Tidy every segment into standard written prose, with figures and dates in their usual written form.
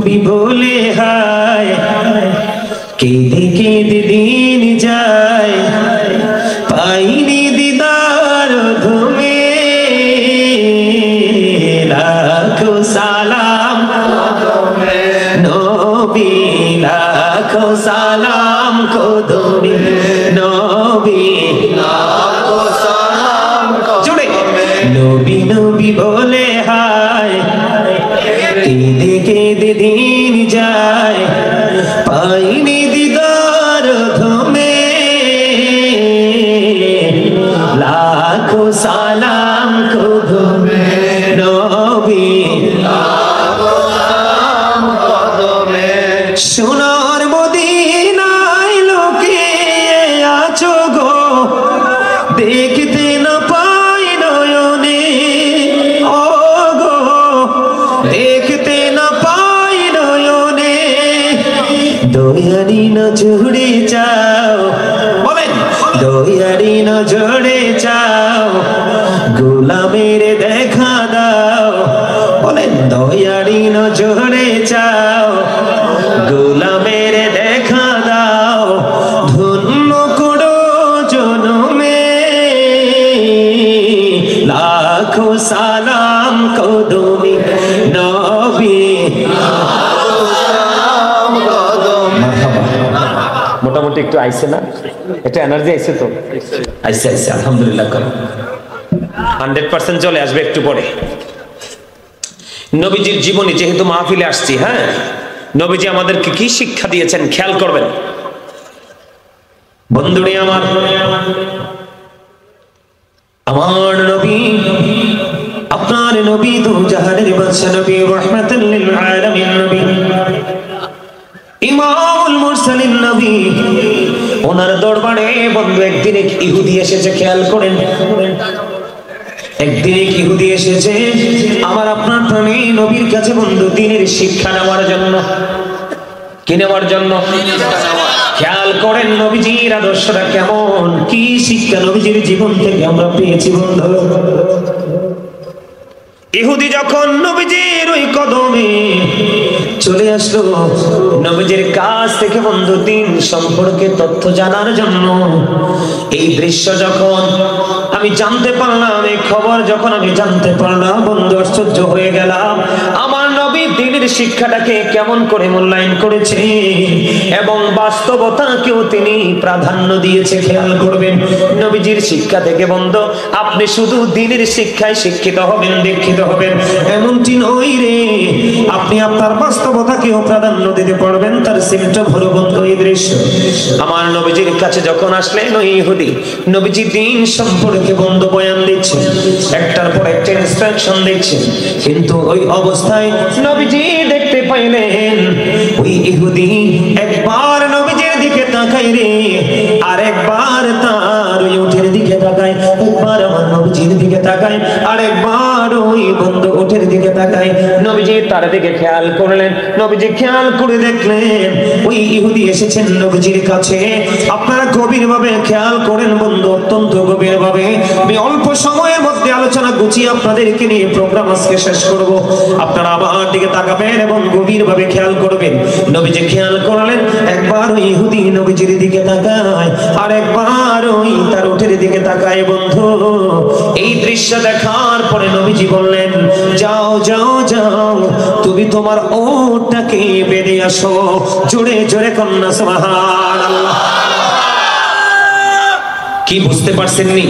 নবী বলে হায় কেঁদে কেঁদে দিন যায় পাইনি দিদার ঘুমে লাখো সালাম নবী লাখো সালাম কদমে নবী লাখো সালাম জোরে নবী নবী বলে হায় কেঁদে কেঁদে দিন যায় পাইনি দিদার ঘুমে লাখো সালাম কদমে নবী লাখো সালাম কদমে সোনার মদিনায় লুকিয়ে আছো গো দেখতে না পাই নয়নে ও গো দেখতে না পাই নয়নে দয়ারি নজরে চাও বলেন দয়ারি নজরে চাও গোলামের দেখা দাও বলেন দয়ারি নজরে চাও গোলামের দেখা দাও ধন্য করো জনমে লাখো সালাম কদমে নবী মোটামুটি একটু আইছে না এটা এনার্জি আইছে তো আইছে আইছে আলহামদুলিল্লাহ করো 100% চলে আসবে একটু পরে নবীজির জীবনী যেহেতু মাহফিলে আসছি হ্যাঁ নবীজি আমাদেরকে কি শিক্ষা দিয়েছেন খেয়াল করবেন বন্ধুরে আমার নবী আপনার নবী দু জাহানের বাদশা নবী রাহমাতাল লিল আলামিন নবী ইমামুল মুরসালিন নবী ওনার দরবারে বন্ধু একদিন এক ইহুদি এসেছে খেয়াল করেন একদিন এক ইহুদি এসেছে আমার আপনার প্রাণী নবীর কাছে বন্ধু দ্বীনের শিক্ষা নেওয়ার জন্য কি নেওয়ার জন্য খেয়াল করেন নবীজির আদর্শটা কেমন কি শিক্ষা নবীজির জীবন থেকে আমরা পেয়েছি বন্ধু ইহুদি যখন নবীজির ওই কদমে চলে আসলো নবীজির কাছ থেকে বন্ধু দ্বীন সম্পর্কে তথ্য জানার জন্য এই দৃশ্য যখন আমি জানতে পারলাম এই খবর যখন আমি জানতে পারলাম বন্ধু আশ্চর্য হয়ে গেলাম আমার নবী দ্বীনের শিক্ষাটাকে কেমন করে মূল্যায়ন করেছে এবং বাস্তবতাকেও তিনি প্রাধান্য দিয়েছে খেয়াল করবেন নবীজির শিক্ষা থেকে বন্ধু আপনি শুধু দ্বীনের শিক্ষায় শিক্ষিত হবেন দীক্ষিত হবেন এমনটি নয় রে আপনি আপনার বাস্তবতাকেও প্রাধান্য দিতে পারবেন তার সিমটম হলো বন্ধু এই দৃশ্য আমার নবীজির কাছে যখন আসলেন ওই ইহুদি নবীজি দ্বীন সম্পর্কে বন্ধু বয়ান দিচ্ছেন একটার পর একটা ইনস্ট্রাকশন দিচ্ছেন কিন্তু ওই অবস্থায় নবীজি দেখতে পাইলেন ওই ইহুদি একবার নবীজির দিকে তাকায় রে আর একবার তার ওই উটের দিকে তাকায় একবার আমার নবীজির দিকে তাকায় আর একবার ওই বন্ধু উটের দিকে তাকায় নবীজি তার দিকে খেয়াল করলেন নবীজি খেয়াল করে দেখলেন ওই ইহুদি এসেছেন নবীজির কাছে আপনারা গভীরভাবে খেয়াল করেন বন্ধু অত্যন্ত গভীরভাবে আমি অল্প সময়ের মধ্যে আলোচনা গুছিয়ে আপনাদেরকে নিয়ে প্রোগ্রাম আজকে শেষ করব আপনারা আমার দিকে তাকাবেন এবং গভীরভাবে খেয়াল করবেন নবীজি খেয়াল করলেন একবার ওই ইহুদি নবীজির দিকে তাকায় আর একবার ওই তার উটের দিকে তাকায় বন্ধু এই দৃশ্য দেখার পরে নবীজি বললেন যাও যাও যাও তুমি তোমার উটটাকে বেঁধে আসো জোরে জোরে কন্যা সুবহানাল্লাহ কি বুঝতে পারছেন নি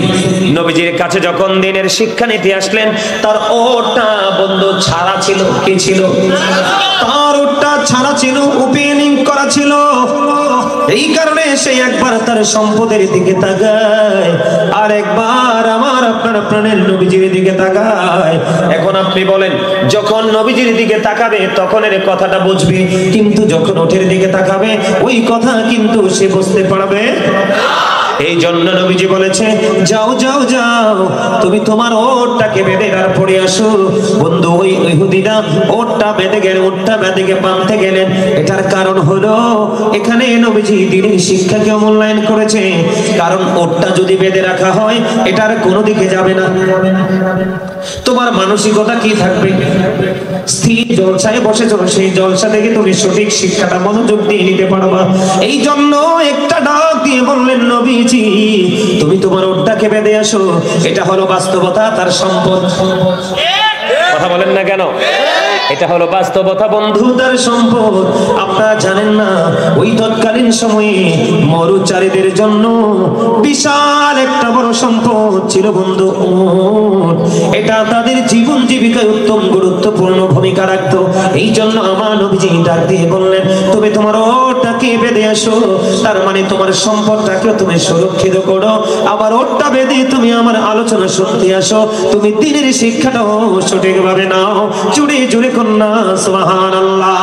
নবীজির কাছে যখন দ্বীনের শিক্ষা নিতে আসলেন তার ওটটা বন্ধু ছাড়া ছিল কি ছিল তার ওটটা ছাড়া ছিল ওপেনিং করা ছিল এই কারণে সে একবার তার সম্পদের দিকে তাকায় আর একবার আমার আপনার প্রাণের নবীজির দিকে তাকায় এখন আপনি বলেন যখন নবীজির দিকে তাকাবে তখন এর কথাটা বুঝবে কিন্তু যখন ওটের দিকে তাকাবে ওই কথা কিন্তু সে বুঝতে পারবে এই জন্য নবীজি বলেছে, যাও যাও যাও, তুমি তোমার ওটটাকে বেঁধে আর পড়ে আসো। বন্ধু, ওই ইহুদিরা ওটটা বেঁধে গেলেন, ওটটা বেঁধে বাঁধতে গেলেন। এটার কারণ হলো এখানে নবীজি দ্বীনের শিক্ষাকে মূল্যায়ন করেছে। কারণ ওটটা যদি বেঁধে রাখা হয়, এটার কোনো দিকে যাবে না। তোমার মানসিকতা কি থাকবে? স্থির জলসায় বসেছো, সেই জলসা থেকে তুমি সঠিক শিক্ষাটা মনোযোগ দিয়ে নিতে পারবা। এই জন্য একটা ডাক দিয়ে বললেন নবীজি, তুমি তোমার ওটটাকে বেঁধে আসো। এটা হলো বাস্তবতা, তার সম্পদ। কথা বলেন না কেন? এটা হলো বাস্তবতা বন্ধু, তার সম্পদ। আপনারা জানেন না, ওই তৎকালীন সময়ে মরুচারীদের জন্য বিশাল একটা বড় সম্পদ ছিল বন্ধু। এটা তাদের জীবন জীবিকায় উত্তম গুরুত্বপূর্ণ ভূমিকা রাখতো। এই জন্য আমার নবীজি ডাক দিয়ে বললেন, তুমি তোমার ওটটাকে বেঁধে আসো। তার মানে তোমার সম্পদটাকে তুমি সুরক্ষিত করো, আবার ওটটা বেঁধে তুমি আমার আলোচনা শুনতে আসো। তুমি দ্বীনের শিক্ষাটাও সঠিকভাবে নাও। জুড়ে জুড়ে কন্যা সুবহানাল্লাহ।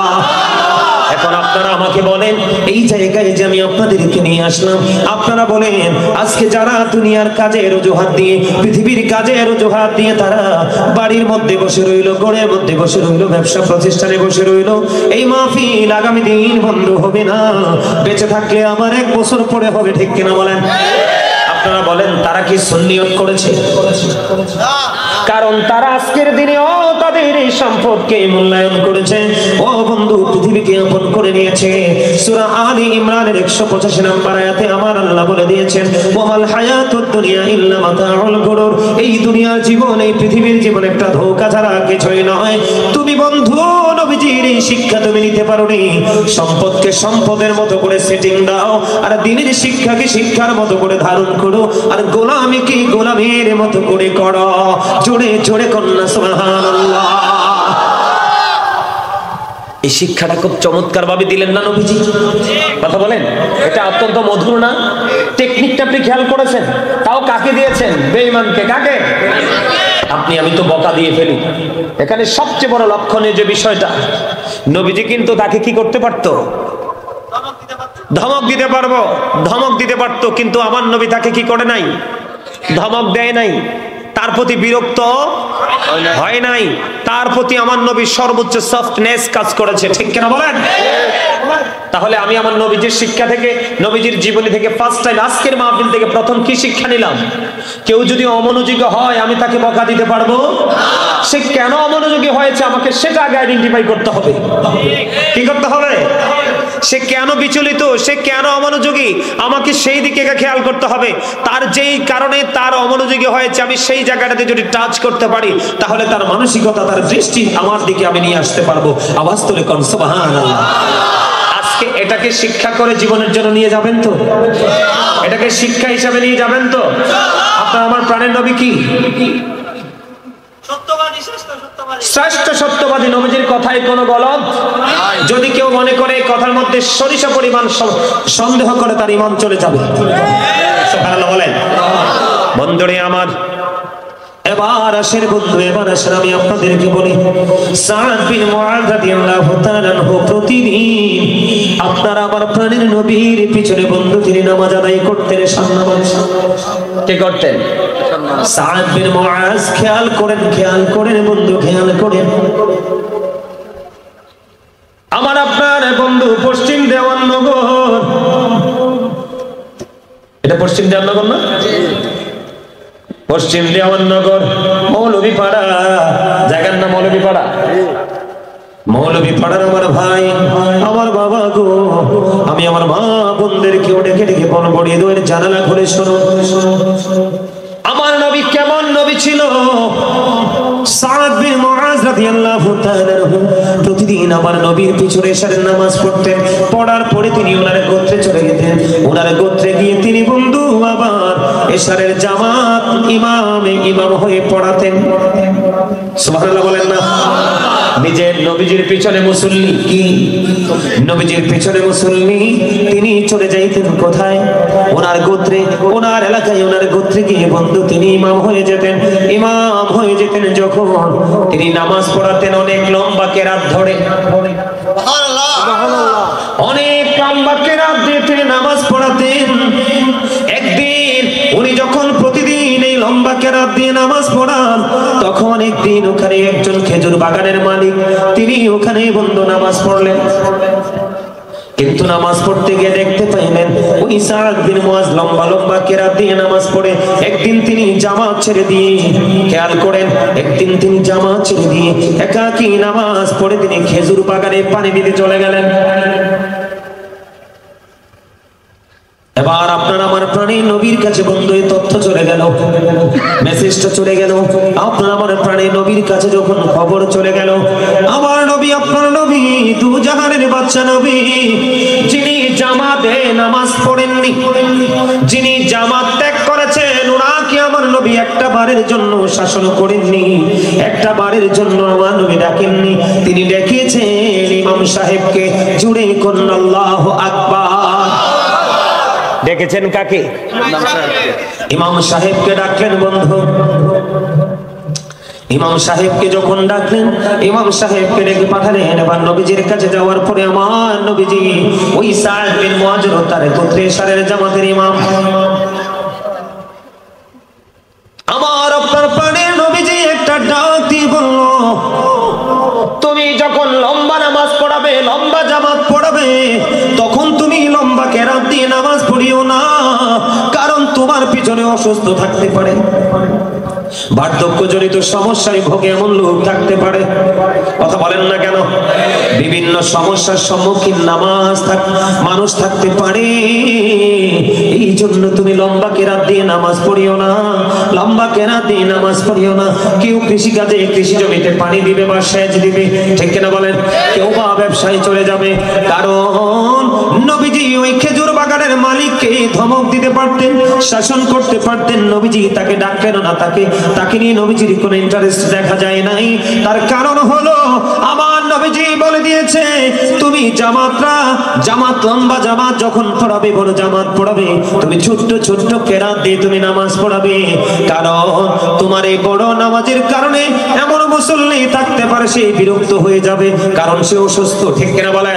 এখন আপনারা আমাকে বলেন, এই জায়গায় যে আমি আপনাদেরকে নিয়ে আসলাম, আপনারা বলেন আজকে যারা দুনিয়ার কাজের অজুহাত দিয়ে, পৃথিবীর কাজের অজুহাত দিয়ে তারা বাড়ির মধ্যে বসে রইল, ঘরের মধ্যে বসে রইল, ব্যবসা প্রতিষ্ঠানে বসে রইল, এই মাহফিল আগামী দিন বন্ধ হবে না। বেঁচে থাকলে আমার 1 বছর পরে হবে, ঠিক কিনা বলেন? আপনারা বলেন, তারা কি সুন্নিয়ত করেছে? কারণ তারা আজকের দিনেও তাদের এই সম্পদকে মূল্যায়ন করেছে। ও বন্ধু, পৃথিবীকে আপন করে নিয়েছে। সূরা আলী ইমরানের 185 নম্বর আয়াতে আমার আল্লাহ বলে দিয়েছেন, ওয়াল হায়াতুদ দুনিয়া ইল্লা মাতাউল গুরুর। এই দুনিয়ার জীবন, এই পৃথিবীর জীবন একটা ধোঁকা ছাড়া কিছুই নয়। তুমি বন্ধু নবীজির এই শিক্ষা তুমি নিতে পারোনি। সম্পদকে সম্পদের মতো করে সেটিং দাও, আর দ্বীনের শিক্ষাকে শিক্ষার মতো করে ধারণ করো, আর গোলামিকে গোলামের মতো করে করো। জোরে জোরে কন্যা সুবহানাল্লাহ। এই শিক্ষাটা খুব চমৎকার ভাবে দিলেন না নবীজি? কথা বলেন, এটা অত্যন্ত মধুর না? টেকনিকটা আপনি খেয়াল করেছেন? তাও কাকে দিয়েছেন? বেঈমানকে। কাকে? আপনি আমি তো বকা দিয়ে ফেলি। এখানে সবচেয়ে বড় লক্ষণীয় যে বিষয়টা, নবীজি কিন্তু তাকে কি করতে পারতো? ধমক দিতে পারবো, ধমক দিতে পারতো। কিন্তু আমার নবী তাকে কি করে নাই? ধমক দেয় নাই, তার প্রতি বিরক্ত হয় নাই, তার প্রতি আমার নবী সর্বোচ্চ সফটনেস কাজ করেছে, ঠিক কিনা বলেন? তাহলে আমি আমার নবীজির শিক্ষা থেকে, নবীজির জীবনী থেকে ফার্স্ট টাইম আজকের মাহফিল থেকে প্রথম কি শিক্ষা নিলাম? কেউ যদি অমনোযোগী হয়, আমি তাকে বকা দিতে পারবো? সে কেন অমনোযোগী হয়েছে আমাকে সেটা আগে আইডেন্টিফাই করতে হবে। কি করতে হবে? সে কেন বিচলিত, সে কেন অমনোযোগী, আমাকে সেই দিকে খেয়াল করতে হবে। তার যেই কারণে তার অমনোযোগী হয়েছে, আমি সেই জায়গাটাতে যদি টাচ করতে পারি, তাহলে তার মানসিকতা, তার দৃষ্টি আমার দিকে আমি নিয়ে আসতে পারবো। আওয়াজ তুলে কোন সুবহানাল্লাহ। আজকে এটাকে শিক্ষা করে জীবনের জন্য নিয়ে যাবেন তো? এটাকে শিক্ষা হিসাবে নিয়ে যাবেন তো? আপনার আমার প্রাণের নবী কি? শ্রেষ্ঠ সত্যবাদী। নবীজির কথায় কোনো গলত। যদি কেউ মনে করে এই কথার মধ্যে সরিষা পরিমাণ সন্দেহ করে, তার ঈমান চলে যাবে। সুবহানাল্লাহ বলেন। বন্ধুরে আমার, এবার আসেন বন্ধু, এবার আসেন আমি আপনাদেরকে বলি, সাদ বিন মুআয রাদিয়াল্লাহু তাআলা আনহু প্রতিদিন আপনার আমার প্রাণের নবীর পিছনে বন্ধু তিনি নামাজ আদায় করতেন। নামাজ কে করতেন? সাদ বিন মুআয। খেয়াল করেন, খেয়াল করেন বন্ধু, খেয়াল করেন। আমার আপনার বন্ধু পশ্চিম দেওয়াননগর, এটা পশ্চিম দেওয়াননগর না? পশ্চিম দেওয়াননগর মৌলভীপাড়া, জায়গার নাম মৌলভীপাড়া। মৌলভীপাড়ার আমার ভাই, আমার বাবা গো, আমি আমার মা বোনদেরকে ডেকে ডেকে বলবো, জানালা খুলে শোনো, আমার নবী কেমন নবী ছিল। সাদ বিন মুআয রাদিয়াল্লাহু তাআলা প্রতিদিন আমার নবীর পিছনে ইশারের নামাজ পড়তেন। পড়ার পরে তিনি ওনার গোত্রে চলে যেতেন। ওনার গোত্রে গিয়ে তিনি বন্ধু আবার ইশারের জামাত ইমাম হয়ে পড়াতেন। সুবহানাল্লাহ বলেন না? নিজের নবীজির পিছনে মুসল্লি, কি নবীজির পিছনে মুসল্লি, তিনি চলে যাইতেন কোথায়? ওনার গোত্রে, ওনার এলাকায়, ওনার গোত্রে গিয়ে বন্ধু তিনি ইমাম হয়ে যেতেন। ইমাম হয়ে যেতেন যখন তিনি নামাজ পড়াতেন অনেক লম্বা কেরাত ধরে। অনেক লম্বা কেরাত দিয়ে তিনি নামাজ পড়াতেন। একদিন যখন প্রতিদিন এই লম্বা কেরাত দিয়ে নামাজ পড়ান, তখন একদিন ওখানে একজন খেজুর বাগানের মালিক, তিনি ওখানে বন্ধু নামাজ পড়লেন। কিন্তু নামাজ পড়তে গিয়ে দেখতে পাইলেন ওই সাদ বিন মুআজ লম্বা লম্বা কেরাত দিয়ে নামাজ পড়ে একদিন তিনি জামাত ছেড়ে দিয়ে, খেয়াল করেন, একদিন তিনি জামাত ছেড়ে দিয়ে একাকী নামাজ পড়ে তিনি খেজুর বাগানে পানি দিতে চলে গেলেন। এবার আপনার আমার প্রাণের নবীর কাছে বন্ধু এই তথ্য চলে গেল, মেসেজটা চলে গেল। আপনার আমার প্রাণের নবীর কাছে যখন খবর চলে গেল, আমার নবী, আপনার নবী, দু জাহানের বাদশা নবী, যিনি জামাতে নামাজ পড়েননি, যিনি জামাত ত্যাগ করেছেন, ওনাকে আমার নবী একটা বারের জন্য শাসন করেননি, একটা বারের জন্য আমার নবী ডাকেননি। তিনি ডেকেছেন ইমাম সাহেবকে, জুড়ে কোন আল্লাহু আকবার। ডেকেছেন কাকে? ইমাম সাহেবকে ডাকলেন বন্ধু। ইমাম সাহেবকে যখন ডাকলেন, ইমাম সাহেবকে ডেকে পাঠালেন। এবার নবীজির কাছে যাওয়ার পরে আমার নবীজি ওই সাদ বিন মুআজ তার গোত্রের জামাতের ইমাম, আমার আপনার প্রাণের নবীজি একটা ডাক দিয়ে বলল, তুমি যখন লম্বা নামাজ পড়াবে, লম্বা জামাত পড়াবে, তখন তুমি লম্বা কেরাত দিয়ে নামাজ পড়িও না, কারণ তোমার পিছনে অসুস্থ থাকতে পারে, বার্ধক্যজনিত সমস্যায় ভোগে এমন লোক থাকতে পারে। কথা বলেন না কেন? বিভিন্ন সমস্যার সম্মুখীন মানুষ থাকতে পারে। এই জন্য তুমি লম্বা কেরাত দিয়ে নামাজ পড়িও না, লম্বা কেরাত দিয়ে নামাজ পড়িও না। কেউ কৃষিকাজে, কৃষি জমিতে পানি দিবে বা সেচ দিবে, ঠিক কিনা বলেন? কেউ বা ব্যবসায় চলে যাবে। কারণ নবীজি ওই খেজুর বাগানের মালিককে ধমক দিতে পারতেন, শাসন করতে পারতেন। নবীজি তাকে ডাকলেন না, তাকে নিয়ে নবীজির কোনো ইন্টারেস্ট দেখা যায় নাই। তার কারণ হলো আমার নবীজি বলে দিয়েছে, তুমি জামাত লম্বা জামাত যখন পড়াবে, বড় জামাত পড়াবে, তুমি ছোট্ট ছোট্ট কেরাত দিয়ে তুমি নামাজ পড়াবে। কারণ তোমার এই বড় নামাজের কারণে এমন মুসল্লি থাকতে পারে সে বিরক্ত হয়ে যাবে, কারণ সে অসুস্থ, ঠিক কিনা বলে?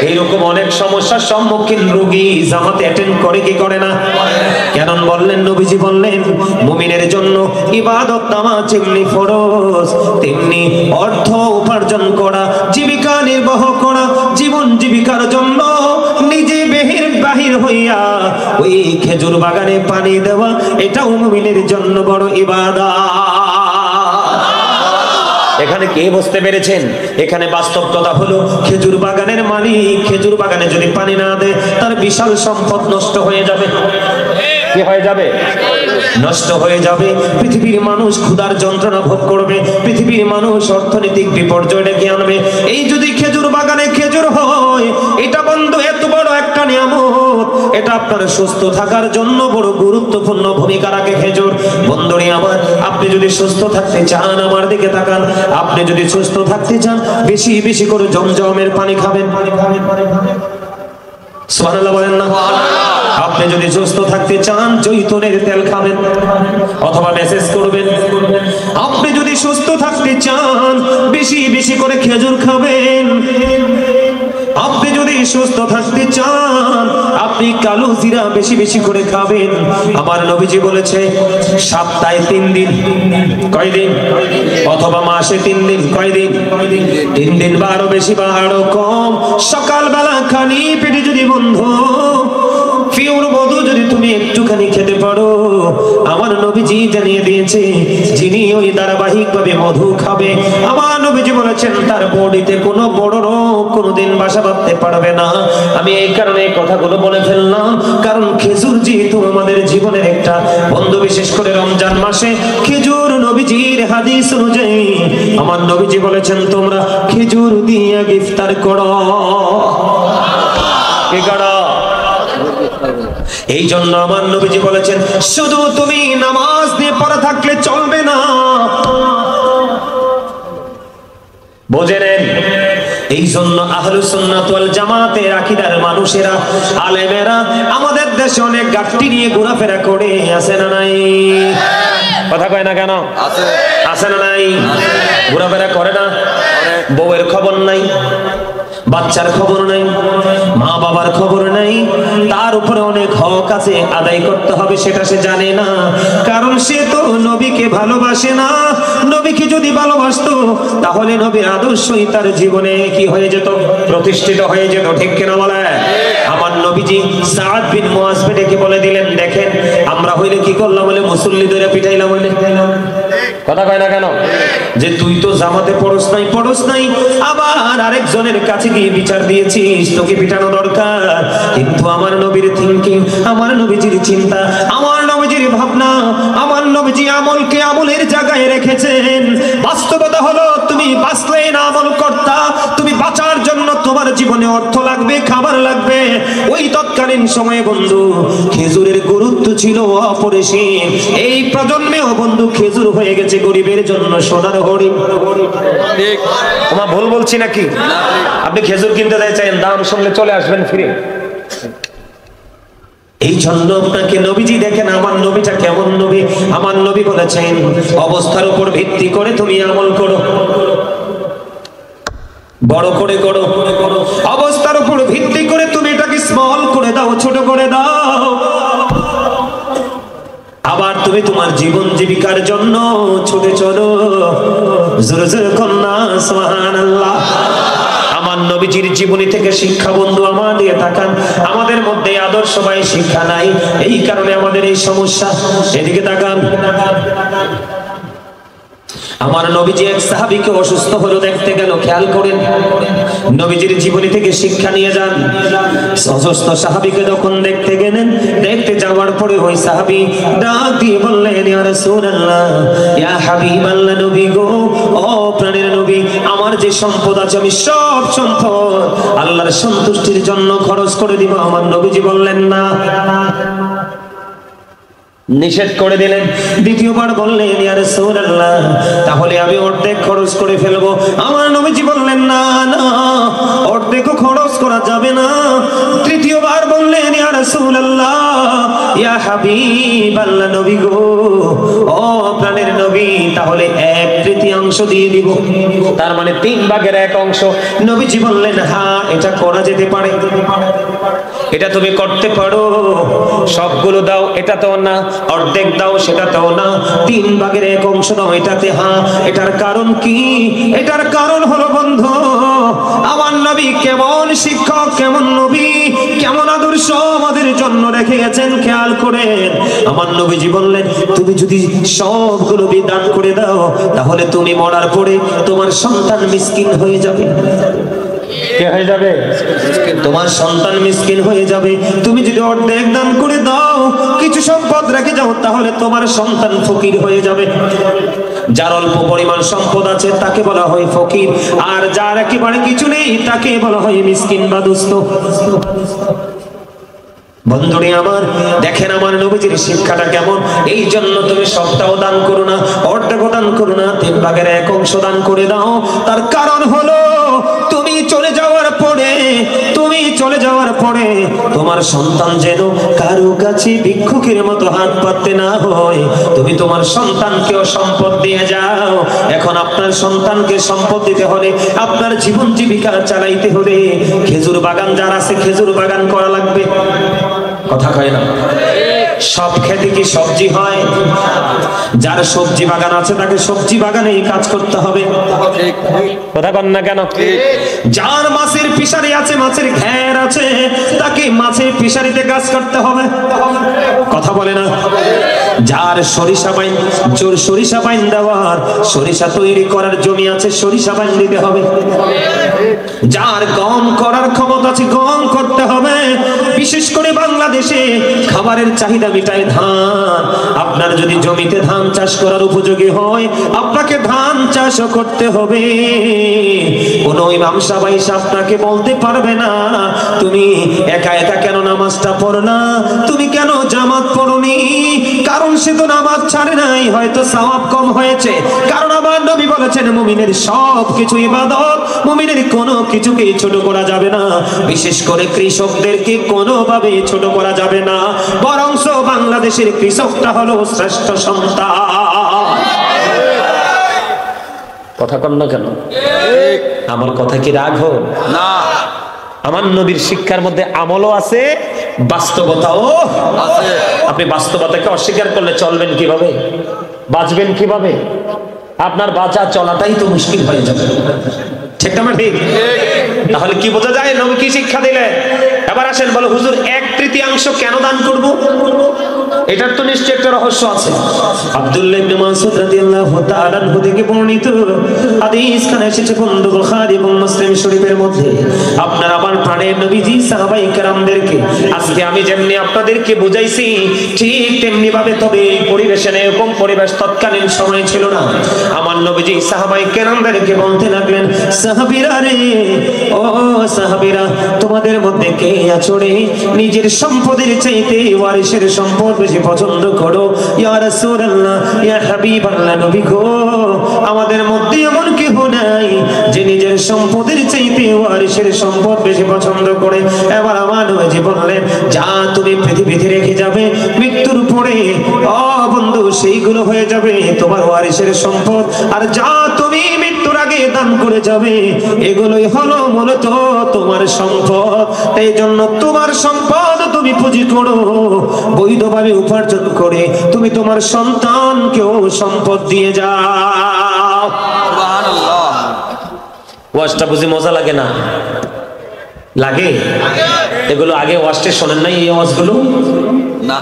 এইরকম অনেক সমস্যার সম্মুখীন রোগী জামাতে অ্যাটেন্ড করে কি করে না? কেন বললেন? নবীজি বললেন মুমিনের জন্য ইবাদত নামাজ যেমনি ফরজ, তেমনি অর্থ উপার্জন করা, জীবিকা নির্বাহ করা, জীবন জীবিকার জন্য নিজে বাহির হইয়া ওই খেজুর বাগানে পানি দেওয়া, এটাও মুমিনের জন্য বড় ইবাদত। এখানে কে বুঝতে পেরেছেন? এখানে বাস্তব কথা হলো, খেজুর বাগানের মালিক খেজুর বাগানে যদি পানি না দেয়, তার বিশাল সম্পদ নষ্ট হয়ে যাবে। কি হয়ে যাবে? নষ্ট হয়ে যাবে। পৃথিবীর মানুষ ক্ষুধার যন্ত্রণা ভোগ করবে, পৃথিবীর মানুষ অর্থনৈতিক বিপর্যয় ডেকে আনবে। এই যদি খেজুর বাগানে খেজুর হয়, এটা বন্ধু এত বড় একটা নিয়ামত, এটা আপনার সুস্থ থাকার জন্য বড় গুরুত্বপূর্ণ ভূমিকা রাখে খেজুর। বন্ধুরে আমার, আপনি যদি সুস্থ থাকতে চান, আমার দিকে তাকান, আপনি যদি সুস্থ থাকতে চান, বেশি বেশি করে জমজমের পানি খাবেন। সুবহানাল্লাহ বলেন না? আপনি যদি সুস্থ থাকতে চান, জৈতুনের তেল খাবেন অথবা মেসেজ করবেন। আপনি যদি সুস্থ থাকতে চান, বেশি বেশি করে খেজুর খাবেন। আপনি যদি সুস্থ থাকতে চান, আপনি কালো জিরা বেশি বেশি করে খাবেন। আমার নবীজি বলেছে, সপ্তাহে 3 দিন, কয়দিন? অথবা মাসে 3 দিন, কয়দিন? 3 দিন বা আরো বেশি বা আরো কম, সকালবেলা খালি পেটে যদি বন্ধু পিওর মধু যদি তুমি একটুখানি খেতে পারো, আমার নবীজি জানিয়ে দিয়েছে, যিনি ওই ধারাবাহিকভাবে মধু খাবে, আমার নবীজি বলেছেন তার বডিতে কোনো বড় রোগ কোনোদিন বাসা বাঁধতে পারবে না। আমি এই কারণে এই কথাগুলো বলে ফেললাম, কারণ খেজুর যেহেতু আমাদের জীবনের একটা বন্ধু, বিশেষ করে রমজান মাসে খেজুর নবীজির হাদিস অনুযায়ী আমার নবীজি বলেছেন, তোমরা খেজুর দিয়ে ইফতার করো। এই জন্য আমার নবীজি বলেছেন, শুধু তুমি নামাজ দিয়ে পড়া থাকলে চলবে না। বুঝে নেন, এই জন্য আহলুস সুন্নাত ওয়াল জামাতের আকীদার মানুষেরা, আলেমেরা আমাদের দেশে অনেক গাট্টি নিয়ে ঘোরাফেরা করে, আছে না নাই? কথা কয় না কেন? আছে না নাই? ঘোরাফেরা করে না? বউয়ের খবর নাই, বাচ্চার খবর নাই, মা বাবার খবর নাই, তার উপরে অনেক হক আছে আদায় করতে হবে, সেটা সে জানে না, কারণ সে তো নবীকে ভালোবাসে না। নবীকে যদি ভালোবাসতো তাহলে নবীর আদর্শই তার জীবনে কি হয়ে যেত, প্রতিষ্ঠিত হয়ে যেত। ঠিক কিনা বলে? আমার নবীজি সাদ বিন মুআজকে ডেকে বলে দিলেন, দেখেন আমরা হইলে কি করলাম, বলে মুসল্লি ধরে পিটাইলাম, বলে কথা কয় না কেন, যে তুই তো জামাতে পড়স নাই, আবার আরেকজনের কাছে গিয়ে বিচার দিয়েছিস, তোকে পিটানো দরকার। কিন্তু আমার নবীর থিঙ্কিং, আমার নবীজির চিন্তা, আমার নবীজির ভাবনা, আমার নবীজি আমলকে আমলের জায়গায় রেখেছেন। বাস্তবতা হলো তুমি বাঁচলে না আমল কর্তা, তুমি বাঁচার জন্য তোমার জীবনে অর্থ লাগবে, খাবার লাগবে। ওই তৎকালীন সময়ে বন্ধু খেজুরের গুরুত্ব ছিল অপরিসীম। এই প্রজন্মেও বন্ধু খেজুর হয়ে গেছে গরিবের জন্য সোনার হরিণ। ঠিক তোমার ভুল বলছি নাকি? আপনি খেজুর কিনতে চাইছেন, দাম শুনলে চলে আসবেন ফিরে। এই জন্য আপনাকে নবীজি দেখেন, আমার নবীটা কেমন নবী। আমার নবী বলেছেন অবস্থার উপর ভিত্তি করে তুমি আমল করো, বড় করে করো। অবস্থার উপর ভিত্তি করে তুমি এটাকে স্মল করে দাও, ছোট করে দাও। আবার তুমি তোমার জীবন জীবিকার জন্য ছুটে চলো, জোরে জোরে কন্যা সুবহানাল্লাহ। আমার নবীজির জীবনী থেকে শিক্ষা বন্ধু আমার দিয়ে তাকান। আমাদের মধ্যে আদর্শবাই শিক্ষা নাই, এই কারণে আমাদের এই সমস্যা। এদিকে তাকান। আমার নবীজি এক সাহাবীকে অসুস্থ হলো দেখতে গেল, খেয়াল করেন নবীজির জীবনী থেকে শিক্ষা নিয়ে যান। অসুস্থ সাহাবীকে যখন দেখতে গেলেন, দেখতে যাওয়ার পরে ওই সাহাবী ডাক দিয়ে বললেন, ইয়া রাসূলুল্লাহ, ইয়া হাবিবাল্লাহ, নবী গো, ও প্রাণের নবী, আমার যে সম্পদ আছে আমি সব সম্পদ আল্লাহর সন্তুষ্টির জন্য খরচ করে দিব। আমার নবীজি বললেন না, নিষেধ করে দিলেন। দ্বিতীয়বার বললেন, ইয়া রাসূলুল্লাহ, তাহলে আমি অর্ধেক খরচ করে ফেলবো। আমার নবীজি বললেন না না, অর্ধেকও খরচ করা যাবে না। তৃতীয়বার বললেন, ইয়া রাসূলুল্লাহ, ইয়া হাবিবাল্লাহ, নবী গো, ও প্রাণের নবী, তাহলে 1/3 দিয়ে দিব, তার মানে 3/1 নবীজি বললেন, হ্যাঁ এটা করা যেতে পারে, এটা তুমি করতে পারো। সবগুলো দাও এটা তো না, অর্ধেক দাও সেটা তো না, 3/1 দাও এটাতে হ্যাঁ। এটার কারণ কি? এটার কারণ হলো বন্ধু আমার নবী কেমন শিক্ষক, কেমন নবী, কেমন আদর্শ আমাদের জন্য রেখে গেছেন, খেয়াল করেন। আমার নবীজি বললেন, তুমি যদি সবগুলো দান করে দাও তাহলে তুমি মরার পরে তোমার সন্তান মিসকিন হয়ে যাবে। কে হয়ে যাবে? তোমার সন্তান মিসকিন হয়ে যাবে। তুমি যদি অর্ধেক দান করে দাও, কিছু সম্পদ রেখে যাও, তাহলে তোমার সন্তান ফকির হয়ে যাবে। যার অল্প পরিমাণ সম্পদ আছে তাকে বলা হয় ফকির, আর যার একেবারে কিছু নেই তাকে বলা হয় মিসকিন বা দুস্থ। বন্ধুরে আমার, দেখেন আমার নবীজির শিক্ষাটা কেমন। এই জন্য তুমি সবটাও দান করো না, অর্ধেকও দান করো না, 3/1 দান করে দাও। তার কারণ হলো তুমি চলে যাওয়ার পরে তোমার সন্তান যেন কারো কাছে ভিক্ষুকের মতো হাত পাততে না হয়। তুমি তোমার সন্তানকেও সম্পদ দিয়ে যাও। এখন আপনার সন্তানকে সম্পদ দিতে হলে, আপনার জীবন জীবিকা চালাইতে হলে, খেজুর বাগান যার আছে খেজুর বাগান করা লাগবে। কথা কয় না? সব খেতে কি সবজি হয়? যার সবজি বাগান আছে তাকে সবজি বাগানেই কাজ করতে হবে। কথা কন না কেন? যার মাছের ফিশারি আছে, মাছের ঘের আছে, তাকে মাছের ফিশারিতে কাজ করতে হবে। কথা বলে না? যার সরিষা বাইন দেওয়ার, সরিষা তৈরি করার জমি আছে, সরিষা বাইন দিতে হবে। যার গম করার ক্ষমতা আছে, গম করতে হবে। বিশেষ করে বাংলাদেশে খাবারের চাহিদা মিটায় ধান। আপনার যদি জমিতে ধান চাষ করার উপযোগী হয়, আপনাকে ধান চাষও করতে হবে। কোন ইমাম সাহেব এসে আপনাকে বলতে পারবে না, তুমি একা একা কেন নামাজটা পড়লা, তুমি কেন জামাত পড়নি। কারণ সে তো নামাজ ছাড়ে নাই, হয়তো সওয়াব কম হয়েছে। কারণ আমার নবী বলেছেন, মুমিনের সব কিছু ইবাদত, মুমিনের কোনো কিছুকেই ছোট করা যাবে না। বিশেষ করে কৃষকদেরকে কোনোভাবে ছোট করা যাবে না, বরং বাংলাদেশের কৃষকটা হলো শ্রেষ্ঠ সন্তান। কথা কন না কেন? আমার কথা কি রাগ হোক না? আমার নবীর শিক্ষার মধ্যে আমলও আছে, বাস্তবতাও আছে। আপনি বাস্তবতাকে অস্বীকার করলে চলবেন কিভাবে, বাঁচবেন কিভাবে? আপনার বাঁচা চলাটাই তো মুশকিল হয়ে যাবে, ঠিক না ঠিক? তাহলে কি বোঝা যায় নবী কি শিক্ষা দিলেন? এবার আসেন বলো হুজুর 1/3 কেন দান করব? এটার তো নিশ্চয়ই একটা রহস্য আছে। আব্দুল্লাহ ইবনে মাসউদ রাদিয়াল্লাহু তাআলা আনহু থেকে বর্ণিত হাদিস খানে এসেছে বন্ধু বুখারী এবং মুসলিম শরীফের মধ্যে। আপনার আমার প্রাণের নবীজি সাহাবায়ে কেরামদেরকে আজকে আমি যেমনি আপনাদেরকে বুঝাইছি ঠিক তেমনি ভাবে, তবে এই পরিবেশে এরকম পরিবেশ তৎকালীন সময় ছিল না। আমার নবীজি সাহাবায়ে কেরামদেরকে বলতে লাগলেন, সাহাবীরা রে, ও সাহাবীরা, তোমাদের মধ্যে কে আছো রে নিজের সম্পদের চাইতে ওয়ারিসের সম্পদ বেশি পছন্দ করো? ইয়া রাসূলুল্লাহ, ইয়া হাবিবাল্লাহ, নবী গো, আমাদের মধ্যে এমন কেউ নাই যে নিজের সম্পদের চাইতে ওয়ারিসের সম্পদ বেশি পছন্দ করে। এবার আমার নবীজি বললেন, যা তুমি পৃথিবীতে রেখে যাবে মৃত্যুর পরে, ও বন্ধু, সেইগুলো হয়ে যাবে তোমার ওয়ারিসের সম্পদ। আর যা তুমি মৃত্যুর আগে দান করে যাবে এগুলোই হলো মূলত তোমার সম্পদ। এই জন্য তোমার সম্পদ তুমি পুঁজি করো, বৈধভাবে উপার্জন করে তুমি তোমার সন্তানকেও সম্পদ দিয়ে যাও। সুবহানাল্লাহ। ওয়াজটা বুঝি মজা লাগে না? লাগে? এগুলো আগে ওয়াজটা শোনেন নাই? এই ওয়াজগুলো না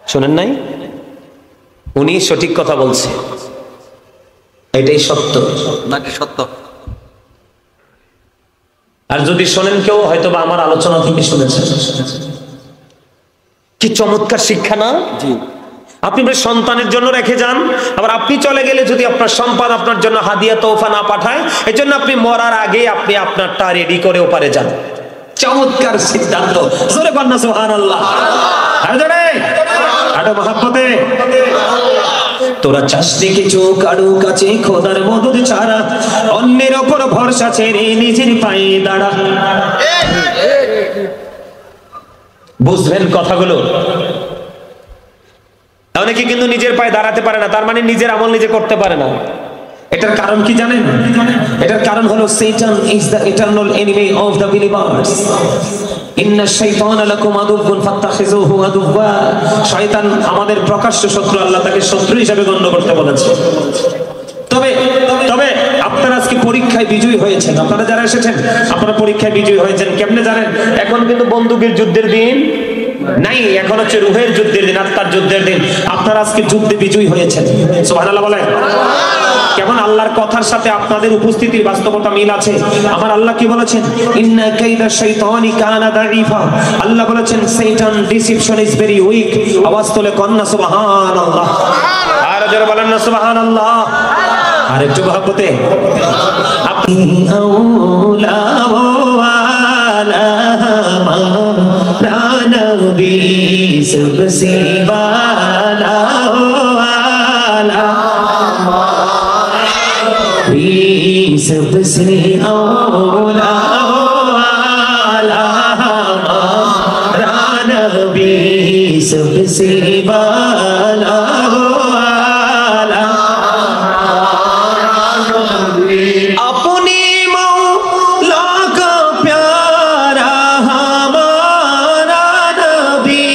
শোনেন নাই? উনি সঠিক কথা বলছে, এটাই সত্য নাকি সত্য? আর যদি শোনেন কেউ হয়তো বা আমার আলোচনা থেকে শুনেছেন। কি চমৎকার শিক্ষা না? জি। আপনি সন্তানের জন্য রেখে যান, আবার আপনি চলে গেলে যদি আপনার সম্পদ আপনার জন্য হাদিয়া তোফা না পাঠায়, এই জন্য আপনি মরার আগে আপনি আপনারটা রেডি করে ওপারে যান। চমৎকার সিদ্ধান্ত। জোরে বলেন সুবহানাল্লাহ। আর জোরে আরে মহব্বতে। তোরা চাষনি কিছু কারো কাছে খোদার মদদ ছাড়া, অন্যের ওপর ভরসা ছেড়ে নিজের পায়ে দাঁড়া। বুঝবেন কথাগুলো? অনেকে কিন্তু নিজের পায়ে দাঁড়াতে পারে না, তার মানে নিজের আমল নিজে করতে পারে না। এটার কারণ কি জানেন? এটার কারণ হলো Satan is the eternal enemy of the believers. ইন্না শাইতানা লাকুম আদুউন ফাত্তাখিযুহু আদুওয়া। শয়তান আমাদের প্রকাশ্য শত্রু, আল্লাহ তাকে শত্রু হিসেবে গণ্য করতে বলেছে। তবে তবে আপনারা আজকে পরীক্ষায় বিজয়ী হয়েছেন, আপনারা যারা এসেছেন আপনারা পরীক্ষায় বিজয়ী হয়েছেন। কেমনে জানেন? এখন কিন্তু বন্দুকের যুদ্ধের দিন নাই, এখন হচ্ছে রুহের যুদ্ধের দিন, আত্মার যুদ্ধের দিন। আপনারা আজকে যুদ্ধে বিজয়ী হয়েছেন। সুবহানাল্লাহ বলেন। কেমন আল্লাহর কথার সাথে আপনাদের উপস্থিতির বাস্তবতা মিল আছে? আমার আল্লাহ কি বলেছেন? ইন্না কাইদা শাইতানি কানা দাঈফা। আল্লাহ বলেছেন শয়তান ডিসিপশন ইজ ভেরি উইক। আওয়াজ তুলে কন্না সুবহানাল্লাহ। আর যারা বলেন না সুবহানাল্লাহ। আর একটু মহব্বতে। আপনি আউলা ওয়ালা মারা নবী সবসে বালা ওয়ালা सबसे औला वाला हमारा नबी सबसे वाला वाला अपनी मौला का प्यारा हमारा नबी,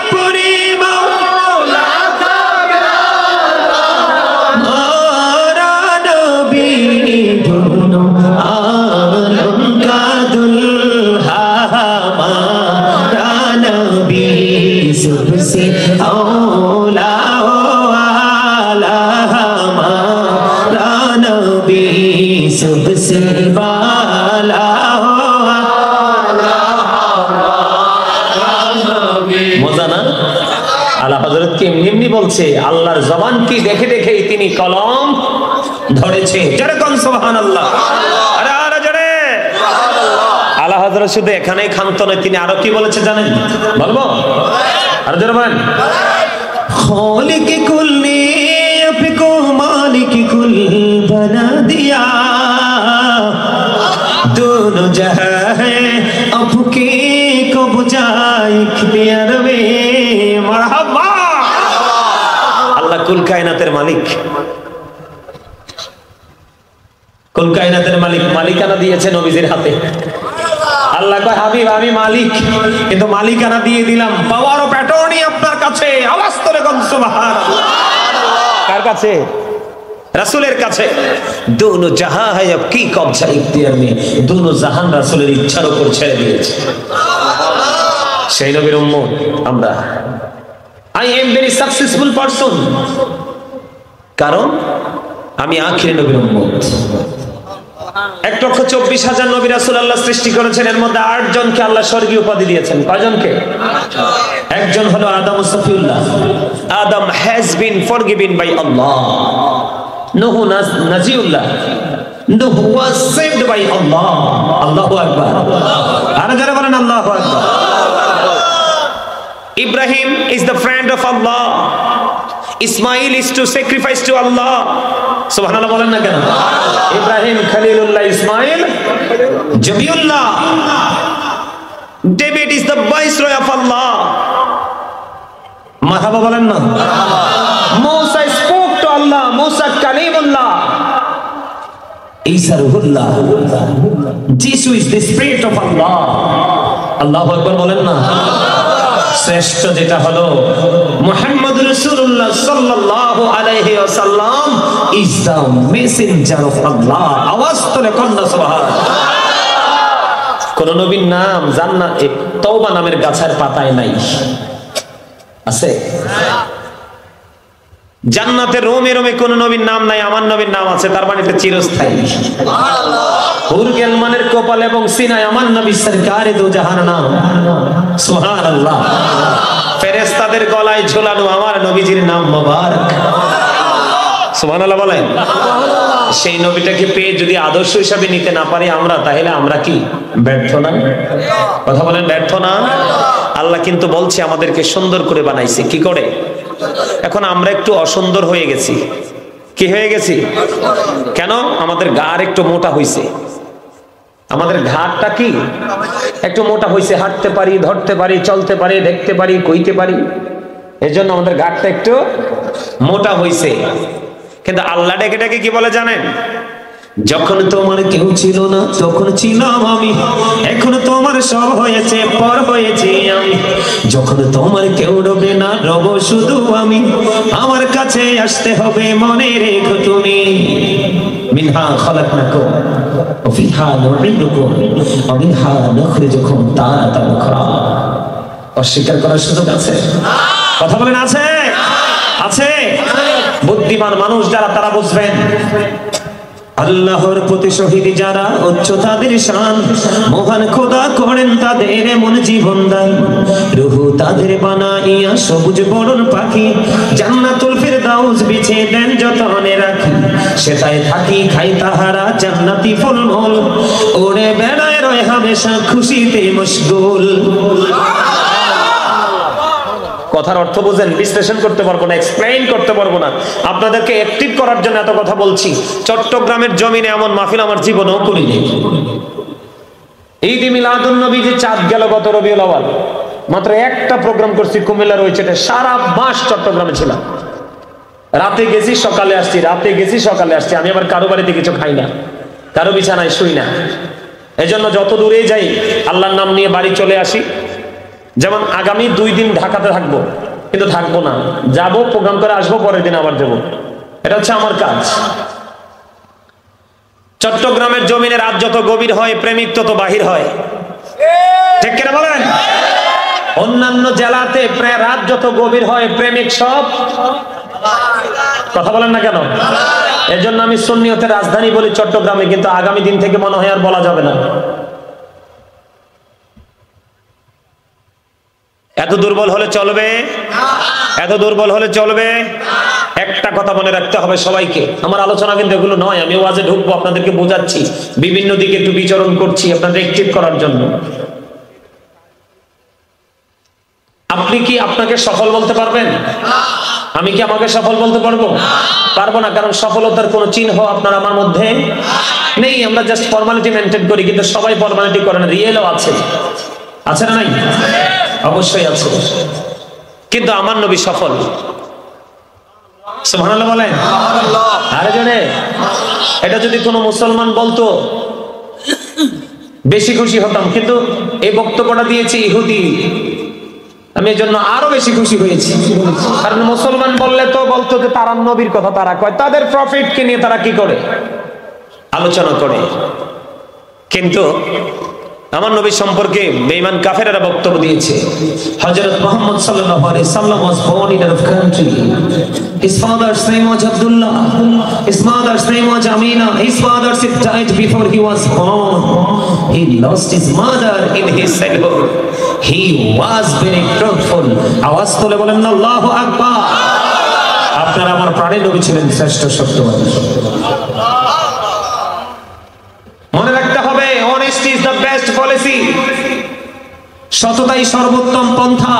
अपनी मौला का प्यारा हमारा नबी, दोनों आलम का दुल्हा हमारा नबी सबसे औला वाला हमारा नबी सबसे वाला वाला नबी। মজা না? আলা হযরত কি এমনি বলছে, আল্লাহর জবান কি দেখে দেখেই তিনি কলম ধরেছে। যেরকম সুবহানাল্লাহ। আরে আরে জোরে সুবহানাল্লাহ। আলা হযরত শুধু এখানেই ক্ষান্ত নয়, তিনি আরো কি বলেছে জানেন? বলবো? আরে জোরে বলেন। খালিক কুল্লি আপকো মালিক কুল বনা দিয়া, दोनों जहां है आपके को बुझाए इख्तियार में। मरहबा। আল্লাহ কুল কায়নাতের মালিক, কুল কায়নাতের মালিক। মালিকানা দিয়েছে নবীজির হাতে। আল্লাহ কয় হাবিব আমি মালিক, কিন্তু মালিকানা দিয়ে দিলাম, পাওয়ার অফ অ্যাটর্নি আপনার কাছে। আওয়াজ করে কোন সুবহানাল্লাহ। কার কাছে? রাসূলের কাছে। দোনো জাহান है अब की कब्जा इख्तियार में, दोनों জাহান রাসূলের ইচ্ছার উপর ছেড়ে দিয়েছে। সেই নবীর উম্মত আমরা। I am very successful person, কারণ আমি আখির নবীর উম্মত। 1,24,000 নবী রাসূল আল্লাহ সৃষ্টি করেছেন, এর মধ্যে 8 জনকে আল্লাহ স্বর্গীয় উপাধি দিয়েছেন। কয়জনকে? একজন হলো আদম সফিউল্লাহ। আদম has been forgiven by Allah. Nuh Najiullah. Nuh was saved by Allah. Allahu Akbar. আর যারা বলেন আল্লাহু আকবার। Ibrahim is the friend of Allah. Ismail is to sacrifice to Allah. Subhanallah বলেন না কেন? Ibrahim Khalilullah, Ismail Jabiullah. David is the viceroy of Allah. মারহাবা বলেন না? Musa spoke to Allah. Musa Kalimullah. Isa Ruhullah. Jesus is the spirit of Allah. Allahu Akbar বলেন না? শ্রেষ্ঠ যেটা হলো মুহাম্মদ রাসূলুল্লাহ সাল্লাল্লাহু আলাইহি ওয়াসাল্লাম ইজ দ্য মেসেঞ্জার অফ আল্লাহ। আওয়াজ করে কন্না সুবহানাল্লাহ। কোন নবীর নাম জান্নাতে তওবা নামের গাছের পাতায় নাই, আছে? জান্নাতে রোমে রোমে কোন নবীর নাম নাই, আমার নবীর নাম আছে, তার মানে এটা চিরস্থায়ী। সুবহানাল্লাহ। হুর গেলমানের কপাল এবং সিনায় আমার নবী সরকারে দো জাহান নাম। সুবহানাল্লাহ। ফেরেশতাদের গলায় ঝোলানো আমার নবীজির নাম মোবারক। সুবহানাল্লাহ বলেন। সেই নবীটাকে পেয়ে যদি আদর্শ হিসাবে নিতে না পারি আমরা, তাহলে আমরা কি ব্যর্থ না? কথা বলেন, ব্যর্থ না? আল্লাহ কিন্তু বলছে আমাদেরকে সুন্দর করে বানাইছে। কি করে? এখন আমরা একটু অসুন্দর হয়ে গেছি। কি হয়ে গেছি? কেন? আমাদের ঘাড় একটু মোটা হইছে। আমাদের ঘাড়টা কি একটু মোটা হইছে, হাঁটতে পারি, ধরতে পারি, চলতে পারি, দেখতে পারি, কইতে পারি, এজন্য আমাদের ঘাড়টা একটু মোটা হইছে। কিন্তু আল্লাহ ডেকে ডেকে কি বলে জানেন? যখন তোমার কেউ ছিল না তখন ছিলাম আমি, এখন তোমার সব হয়েছে, পর হয়েছি আমি। যখন তোমার কেউ রবে না রব শুধু আমি, আমার কাছে আসতে হবে মনে রেখো তুমি। মিনহা খালাকনাকুম ওয়া ফিহা নুঈদুকুম ওয়া মিনহা নুখরিজুকুম তারাতান উখরা। অস্বীকার করার সুযোগ আছে? কথা বলেন আছে? আছে। বুদ্ধিমান মানুষ যারা তারা বুঝবেন আল্লাহর প্রতি শহীদ যারা, উচ্চ তাদের শান, মহান খোদা করেন তাদের এমন জীবন দান। রূহ তাদের বানাইয়া সবুজ বরণ পাখি, জান্নাতুল ফিরদাউস বিছে দেন যতনে রাখি। সেটাই থাকি খাই তাহারা জান্নাতি ফলমূল, ওরে বেড়ায় রয় হামেশা খুশিতে মশগুল। কথার অর্থ বুঝেন? বিশ্লেষণ করতে পারবো না, এক্সপ্লেইন করতে পারবো না। আপনাদেরকে অ্যাক্টিভ করার জন্য এত কথা বলছি। চট্টগ্রামের জমিনে এমন মাহফিল আমার জীবনেও করিনি। ঈদ মিলাদুন নবী যে চাঁদ গেল গত রবিউল আউয়াল, মাত্র একটা প্রোগ্রাম করছি কুমিল্লার ওই চেটে। সারা মাস চট্টগ্রামে ছিলাম। রাতে গেছি সকালে আসছি, রাতে গেছি সকালে আসছি। আমি আবার কারো বাড়িতে কিছু খাই না, কারো বিছানায় শুই না। এজন্য যত দূরে যাই আল্লাহর নাম নিয়ে বাড়ি চলে আসি। যেমন আগামী 2 দিন ঢাকাতে থাকবো, কিন্তু থাকবো না, যাবো, প্রোগ্রাম করে আসবো, পরের দিন আবার যাবো। এটা হচ্ছে আমার কাজ। চট্টগ্রামের জমিনে রাত যত গভীর হয় প্রেমিক তত বাহির হয়, ঠিক কিনা বলেন? অন্যান্য জেলাতে রাত যত গভীর হয় প্রেমিক সব, কথা বলেন না কেন? এজন্য আমি সুন্নিয়তের রাজধানী বলি চট্টগ্রামে, কিন্তু আগামী দিন থেকে মনে হয় আর বলা যাবে না। এত দুর্বল হলে চলবে? এত দুর্বল হলে চলবে? একটা কথা মনে রাখতে হবে সবাইকে। আমার আলোচনা কিন্তু এগুলো নয়, আমি ওয়াজে ঢুকবো, আপনাদেরকে বোঝাচ্ছি, বিভিন্ন দিকে একটু বিচরণ করছি আপনাদের অ্যাক্টিভ করার জন্য। আপনি কি আপনাকে সফল বলতে পারবেন? আমি কি আমাকে সফল বলতে পারবো? পারবো না, কারণ সফলতার কোনো চিহ্ন আপনার আমার মধ্যে নেই। আমরা জাস্ট ফর্মালিটি মেনটেন করি, কিন্তু সবাই ফর্মালিটি করে না, রিয়েলও আছে। আছে না নাই? অবশ্যই আছে। কিন্তু আমার নবী সফল। সুবহানাল্লাহ বলেন। আরে জনে এটা যদি কোনো মুসলমান বলতো বেশি খুশি হতাম, কিন্তু এই বক্তব্যটা দিয়েছি ইহুদি, আমি এই জন্য আরো বেশি খুশি হয়েছি। কারণ মুসলমান বললে তো বলতো যে তারা নবীর কথা তারা কয়, তাদের প্রফিটকে নিয়ে তারা কি করে আলোচনা করে। কিন্তু আমার নবী সম্পর্কে বেঈমান কাফেররা বক্তব্য দিয়েছে। হযরত মুহাম্মদ সাল্লাল্লাহু আলাইহি সাল্লাম was born in a country. His father's name was Abdullah. His mother's name was Amina. His father died before he was born. He lost his mother in his childhood. He was very truthful. আওয়াজ তুলে বলেন আল্লাহু আকবার। আপনারা আমার প্রাণের নবী ছিলেন শ্রেষ্ঠ সত্যবাদী। মনে রাখতে হবে, honesty is the best policy. সততাই সর্বোত্তম পন্থা।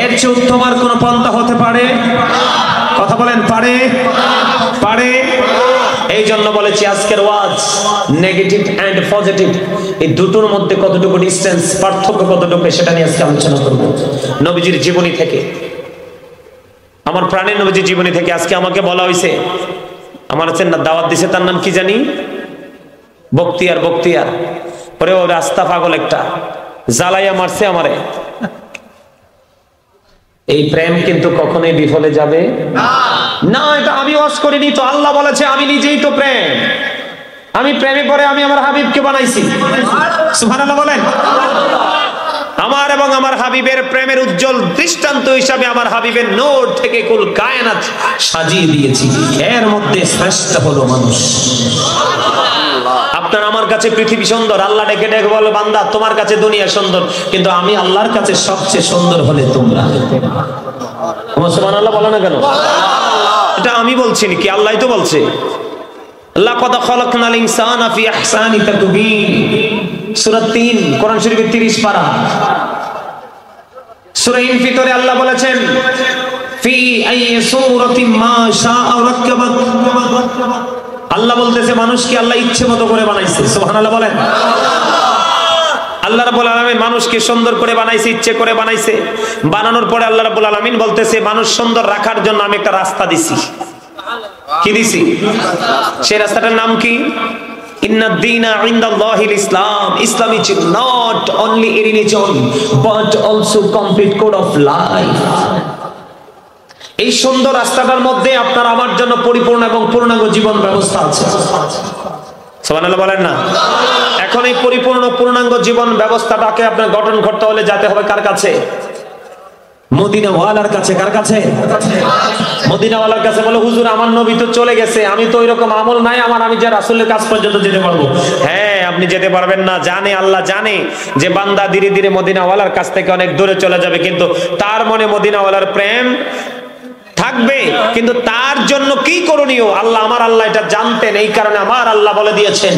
এর চেয়ে উত্তম আর কোন পন্থা হতে পারে? কথা বলেন, পারে? পারে। এই জন্য বলেছি আজকের ওয়াজ নেগেটিভ এন্ড পজিটিভ, এই দুটোর মধ্যে কতটুকু ডিসটেন্স, পার্থক্য কতটুকু, সেটা নিয়ে আজকে আলোচনা করব। নবীজির জীবনী থেকে, আমার প্রাণের নবীজির জীবনী থেকে আজকে আমাকে বলা হয়েছে, আমার হচ্ছে না দাওয়াত দিছে, তার নাম কি জানি, বক্তিয়ার। বক্তিয়ার পরে ও রাস্তা পাগল একটা জ্বালাইয়া মারছে আমারে। এই প্রেম কিন্তু কখনোই বিফলে যাবে না। এটা আমি ওয়াজ করিনি তো, আল্লাহ বলেছে, আমি নিজেই তো প্রেম। আমি প্রেমে পড়ে আমি আমার হাবিবকে বানাইছি। সুবহানাল্লাহ বলেন। আমার এবং আমার হাবিবের প্রেমের উজ্জ্বল দৃষ্টান্ত হিসাবে আমার হাবিবের নূর থেকে কুল কায়নাত সাজিয়ে দিয়েছি। এর মধ্যে শ্রেষ্ঠ হলো মানুষ। আপনার আমার কাছে পৃথিবী সুন্দর, আল্লাহ ডেকে ডেকে বলে বান্দা তোমার কাছে দুনিয়া সুন্দর, কিন্তু আমি আল্লাহর কাছে সবচেয়ে সুন্দর হলে তোমরা। সুবহানাল্লাহ বলো না কেন? এটা আমি বলছি নাকি? আল্লাহই তো বলছে, লাকাদ খালাকনাল ইনসানা ফি আহসানি তাকবীর। সূরা 3 কোরআন শরীফের 30 পারা। সূরা ইনফিতরে আল্লাহ বলেছেন ফি আইয়ি সূরাতিন মা শাআ রাক্কাবাক। আল্লাহ বলতেছে মানুষকে আল্লাহ ইচ্ছে মতো করে বানাইছে। সুবহানাল্লাহ বলেন। আল্লাহ রাব্বুল আলামিন মানুষকে সুন্দর করে বানাইছে, ইচ্ছে করে বানাইছে। বানানোর পরে আল্লাহ রাব্বুল আলামিন বলতেছে মানুষ সুন্দর রাখার জন্য আমি একটা রাস্তা দিছি। কি দিছি? সেই রাস্তাটার নাম কি? ইন্নাদ দীনা ইনদাল্লাহিল ইসলাম। Islam is not only a religion but also complete code of life. এই সুন্দর রাস্তাটার মধ্যে আপনার আমার জন্য পরিপূর্ণ এবং পূর্ণাঙ্গ জীবন ব্যবস্থা আছে। সুবহানাল্লাহ বলেন না? এখন এই পরিপূর্ণ পূর্ণাঙ্গ জীবন ব্যবস্থাটাকে আপনার গঠন করতে হলে যেতে হবে কার কাছে? মদিনাওয়ালার কাছে। কার কাছে? মদিনাওয়ালার কাছে। বলে হুজুর আমার নবী তো চলে গেছে, আমি তো ওইরকম আমল নাই আমার, আমি যে রাসূলের কাছ পর্যন্ত যেতে পারবো। হ্যাঁ, আপনি যেতে পারবেন না। জানে আল্লাহ, জানে যে বান্দা ধীরে ধীরে মদিনাওয়ালার কাছ থেকে অনেক দূরে চলে যাবে, কিন্তু তার মনে মদিনাওয়ালার প্রেম থাকবে। কিন্তু তার জন্য কি করণীয় আল্লাহ, আমার আল্লাহ এটা জানতেন। এই কারণে আমার আল্লাহ বলে দিয়েছেন,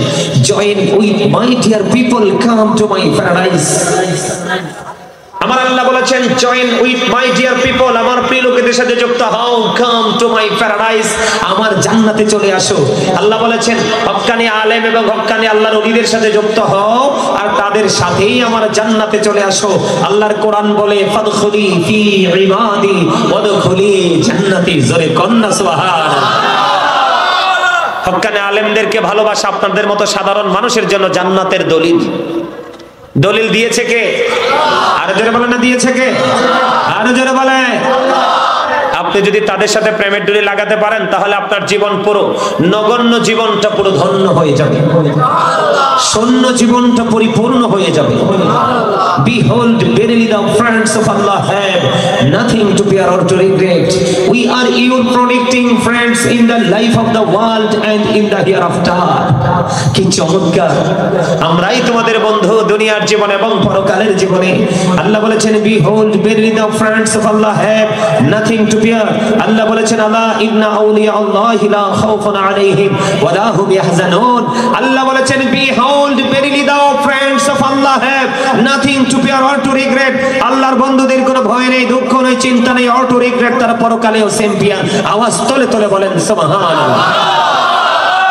join with my dear people, come to my paradise. আমার আল্লাহ বলেছেন join with my dear people, আমার প্রিয় লোকেদের সাথে যুক্ত হও, কাম টু মাই প্যারাডাইস, আমার জান্নাতে চলে আসো। আল্লাহ বলেছেন হক্কানি আলেম এবং হক্কানি আল্লাহর ওলিদের সাথে যুক্ত হও আর তাদের সাথেই আমার জান্নাতে চলে আসো। আল্লাহর কোরআন বলে ফাদখুলি ফি ইবাদি ওয়াদখুলি জান্নাতি। জোরে কন্না সুবহানাল্লাহ। হক্কানি আলেমদেরকে ভালোবাসা আপনাদের মতো সাধারণ মানুষের জন্য জান্নাতের দলিল। দলিল দিয়েছে কে? আরো জোরে বলেন না, দিয়েছে কে? আরো জোরে বলে। আপনি যদি তাদের সাথে প্রেমের ডুরি লাগাতে পারেন তাহলে আপনার জীবন পুরো নগণ্য জীবনটা পুরো ধন্য হয়ে যাবে, শূন্য জীবনটা পরিপূর্ণ হয়ে যাবে। Behold, verily the friends of Allah have nothing to fear or to regret. We are your protecting friends in the life of the world and in the hereafter. কি চমৎকার! আমরাই তোমাদের বন্ধু দুনিয়ার জীবনে এবং পরকালের জীবনে। আল্লাহ বলেছেন behold, verily the friends of Allah have nothing to fear. আল্লাহ বলেছেন আল্লাহ ইন্না আউলিয়া আল্লাহি লা খাউফুন আলাইহিম ওয়া লা হুম ইয়াহজানুন। আল্লাহ বলেছেন behold, verily the friends of Allah have nothing to fear or to regret. আল্লাহর বন্ধুদের কোনো ভয় নেই, দুঃখ নেই, চিন্তা নেই, or to regret, তারা পরকালেও চ্যাম্পিয়ন। আওয়াজ তোলে তোলে বলেন সুবহানাল্লাহ।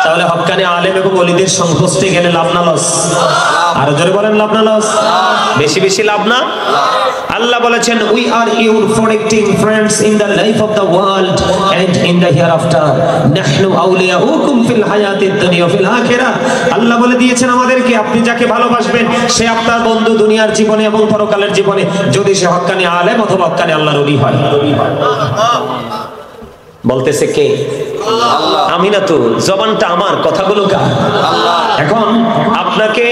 তাহলে হক্কানি আলেম এবং ওলিদের সংস্পর্শে গেলে লাভ না লস? আর জোরে বলেন লাভ না লস? বেশি বেশি লাভ না? আল্লাহ বলেছেন we are your protecting friends in the life of the world and in the hereafter nahnu awliyaukum fil hayatid dunya wa fil akhirah। আল্লাহ বলে দিয়েছেন আমাদেরকে আপনি যাকে ভালোবাসবেন সে আপনার বন্ধু দুনিয়ার জীবনে এবং পরকালের জীবনে, যদি সে হক্কানি আলেম অথবা হক্কানি আল্লাহর ওলি হয়। বলতেছে কে? আল্লাহ। আমি না তো, জবানটা আমার, কথাগুলো কার? আল্লাহ। এখন আপনাকে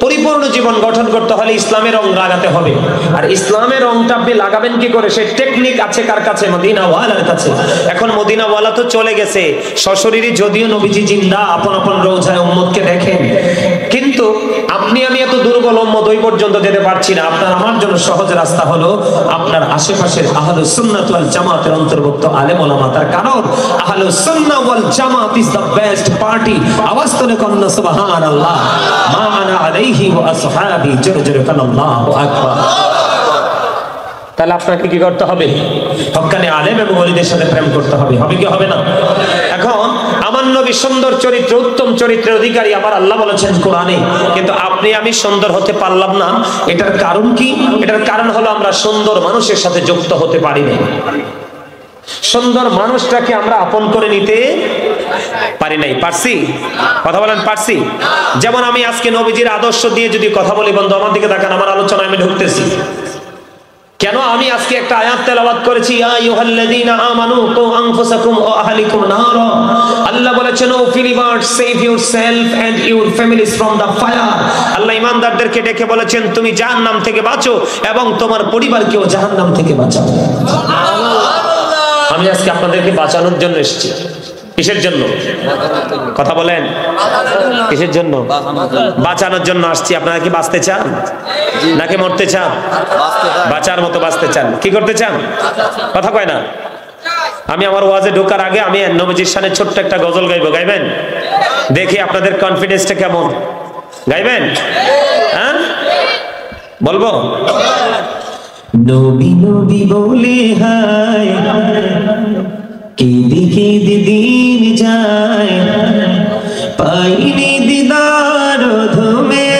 পরিপূর্ণ জীবন গঠন করতে হলে ইসলামের রং লাগাতে হবে। আর ইসলামের রংটা আপনি লাগাবেন কি করে, সেই টেকনিক আছে কার কাছে? মদিনাওয়ালার কাছে। এখন মদিনাওয়ালা তো চলে গেছে সশরীরে, যদিও নবীজি জিন্দা আপন আপন রওজায় উম্মতকে দেখেন, কিন্তু আপনি আমি এত দুর্বল উম্মত ওই পর্যন্ত যেতে পারছি না। আপনার আমার জন্য সহজ রাস্তা হলো আপনার আশেপাশের আহলুস সুন্নাত ওয়াল জামাতের অন্তর্ভুক্ত আলেম ওলামা। তার কারণ আহলুস সুন্নাহ ওয়াল জামাত ইজ দ্য বেস্ট পার্টি। আওয়াজ তুলে কন্না সুবহানাল্লাহ। মা আনা আলাইহি ওয়া আসহাবি, জোরে জোরে কান আল্লাহু আকবার। তাহলে আপনাকে কি করতে হবে? হক্কানি আলেম এবং ওলিদের সাথে প্রেম করতে হবে। হবে কি হবে না? এখন আমার নবী সুন্দর চরিত্র, উত্তম চরিত্রের অধিকারী আমার আল্লাহ বলেছেন কোরআনে, কিন্তু আপনি আমি সুন্দর হতে পারলাম না। এটার কারণ কি? এটার কারণ হলো আমরা সুন্দর মানুষের সাথে যুক্ত হতে পারি না। সুন্দর মানুষটাকে আমরা আপন করে নিতে পারি নাই। পারছি? কথা বলেন পারছি? যেমন আমি আজকে নবীজির আদর্শ দিয়ে যদি কথা বলি, বন্ধু আমার দিকে তাকান, আমার আলোচনা আমি ঢুকতেছি কেন? আমি আজকে একটা আয়াত তেলাওয়াত করেছি, ইয়া আইয়ুহাল্লাযীনা আমানু কু আনফুসাকুম ওয়া আহলিকুম নারা। আল্লাহ বলেছেন O believers, save yourself and your families from the fire. আল্লাহ ঈমানদারদেরকে ডেকে বলেছেন তুমি জাহান্নাম থেকে বাঁচো এবং তোমার পরিবারকেও জাহান্নাম থেকে বাঁচাও। আমি আজকে আপনাদেরকে বাঁচানোর জন্য এসেছি। কিসের জন্য? কথা বলেন, কিসের জন্য? বাঁচানোর জন্য আসছি। আপনারা কি বাঁচতে চান নাকি মরতে চান? বাঁচার মতো বাঁচতে চান। কি করতে চান? কথা কয় না। আমি আমার ওয়াজে ঢোকার আগে আমি নবীজির শানে ছোট্ট একটা গজল গাইবো, গাইবেন? দেখি আপনাদের কনফিডেন্সটা কেমন। গাইবেন? হ্যাঁ বলবো? নবী নবী বলে হায় কেঁদে কেঁদে দিন যায়, পাইনি দিদার ধুমে,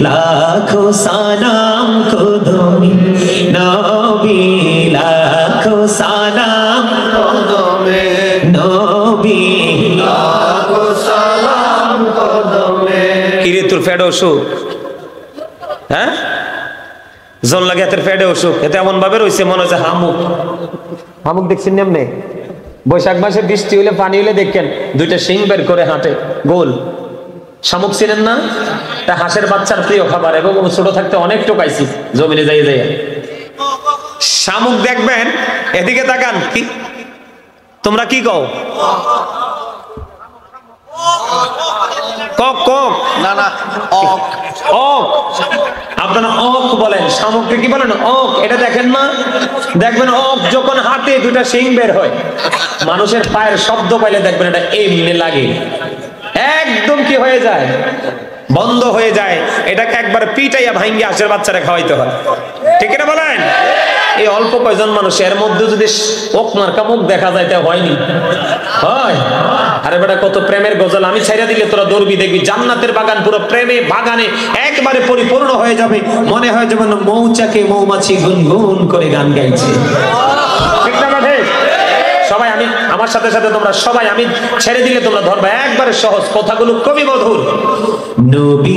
লাখো সালাম কদমে নবী, লাখো সালাম কদমে নবী, লাখো সালাম কদমে। কিরে তোর ফেড অসুখ? হ্যাঁ জল লাগে হাতের ফেডে অসুখ, এতে এমন ভাবে রয়েছে মনে হচ্ছে হামুক। হামুক দেখছেন এমনি? বৈশাখ মাসে বৃষ্টি হলে পানি হলে দেখেন দুইটা শিং বের করে হাঁটে গোল। শামুক চিনেন না? তা হাঁসের বাচ্চার প্রিয় খাবার, এবং ছোট থাকতে অনেক টোকাইছি জমিনে যাই যাই। শামুক দেখবেন, এদিকে তাকান, কি তোমরা কি কও? কক কক না না ওক ওক, আপনারা ওক বলেন, শামুককে কি বলেন? ওক। এটা দেখেন না? দেখবেন ওক যখন হাতে দুটা শিং বের হয়, মানুষের পায়ের শব্দ পাইলে দেখবেন এটা এমনি লাগে, একদম কি হয়ে যায়, বন্ধ হয়ে যায়। এটাকে একবার পিটাইয়া ভাঙ্গি হাঁসের বাচ্চারা খাওয়াইতে হয়, ঠিক না বলেন? এই অল্প কয়জন মানুষের মধ্যে যদি ওক মার্কা মুখ দেখা যায় তা হয়নি হয়। আরে বেটা কত প্রেমের গজল আমি ছাইরা দিলে তোরা দৌড়বি, দেখবি জান্নাতের বাগান পুরো প্রেমে বাগানে একবারে পরিপূর্ণ হয়ে যাবে। মনে হয় যেমন মৌচাকে মৌমাছি গুনগুন করে গান গাইছে, ঠিক না? সবাই আমি আমার সাথে সাথে তোমরা সবাই আমি ছেড়ে দিলে তোমরা ধরবা, একবারে সহজ, কথাগুলো কবি মধুর। নবী